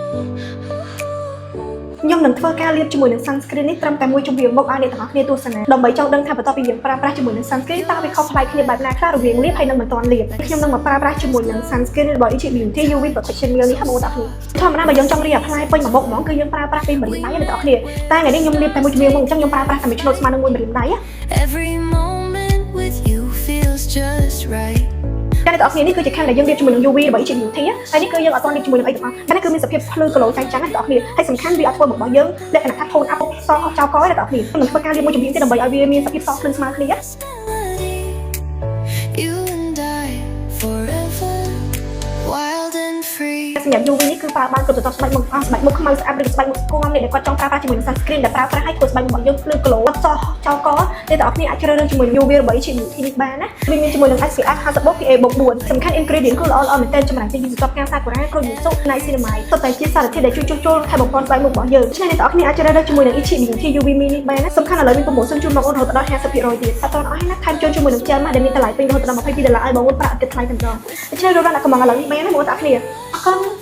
ខ្ញុំនឹងធ្វើការលាបជាមួយនឹង sunscreen នេះត្រឹមតែមួយជំរាបមកឲ្យអ្នកទាំងអស់គ្នាទស្សនាដើម្បីចង់ដឹងថាបន្ទាប់ពីយើងប្រើប្រាស់ជាមួយនឹង sunscreen តើវាខុសប្លែកគ្នាបែបណាខ្លះរវាងលាបហើយនិងមិនទាន់លាបខ្ញុំនឹងមកប្រើប្រាស់ជាមួយនឹង sunscreen របស់ Ichi Beauty UV Protection Meal នេះហ្នឹងបងប្អូនធម្មតាបើយើងចង់រៀប apply ពេញមួយមុខហ្មងគឺយើងប្រើប្រាស់ពីម្រាមដៃអ្នកទាំងអស់គ្នាតែថ្ងៃនេះខ្ញុំលាបតែមួយជំរាបមកអញ្ចឹងខ្ញុំប្រើប្រាស់តែមួយឆ្នូតស្មើនឹងមួយម្រាមដៃ Every moment with you feels just right តែអ្នកទាំងអស់គ្នានេះគឺជាខាងដែលយើងលាបជាមួយនឹង UV របស់ Ichi Beauty ហើយនេះគឺយើងអត់ទាន់លាបជាមួយនឹងអីទាំងអស់តែនេះគឺមានសភាពភ្លឺក្លូចាញ់ចាំងអ្នកទាំងអស់គ្នាហើយសំខាន់វាអត់ធ្វើរបស់យើងលក្ខណៈថា tone up សអស់ចោលកអ្នកទាំងអស់គ្នាខ្ញុំនឹងធ្វើការលាបមួយជំរាបទៀតដើម្បីឲ្យវាមានសភាពសភ្លឺស្មើគ្នា You and I forever wild and free សម្រាប់ UV នេះគឺប្រើបានគ្រប់ទៅដល់ស្បែកមុខអស់ស្បែកមុខខ្មៅស្អាតឬស្បែកមុខគំអ្នកដែលគាត់ចង់ប្រើប្រាស់ជាមួយនឹង sunscreen ដែលប្រើប្រាស់ឲ្យធ្វើស្បែកមុខរបស់យើងភ្លឺក្លូអត់សអស់ចោលកអ្នកទាំងអស់គ្នាអាចជ្រើសរើសជាមួយ UV របស់ Ichi Beauty នេះបានណាវាមានជាមួយនឹង SPF 50 PA+4 សំខាន់ ingredient គឺល្អមែនទែនចម្រាញ់ទីវិស័យការសាគុរ៉ាក្រូចយូស៊ុ niacinamide សុទ្ធតែជាសារធាតុដែលជួយជួសជុលខែបំផុតស្បែកមុខរបស់យើងដូច្នេះអ្នកទាំងអស់គ្នាអាចជ្រើសរើសជាមួយនឹង Ichi Beauty UV Mini បានណាសំខាន់ឥឡូវមានប្រម៉ូសិនជូនបងប្អូនរហូតដល់ 50% ទៀតអត់ទាន់អស់ណាថែមចូលជាមួយនឹង gel mask ដែលមានតម្លៃពេញរហូតដល់$22ឲ្យបងប្អូនប្រាក់ឥតគិតថ្លៃតែម្ដងដូច្នេះរកដាក់កំងឥឡូវនេះបានណាបងប្អូនទាំងអស់គ្នាអរគុណ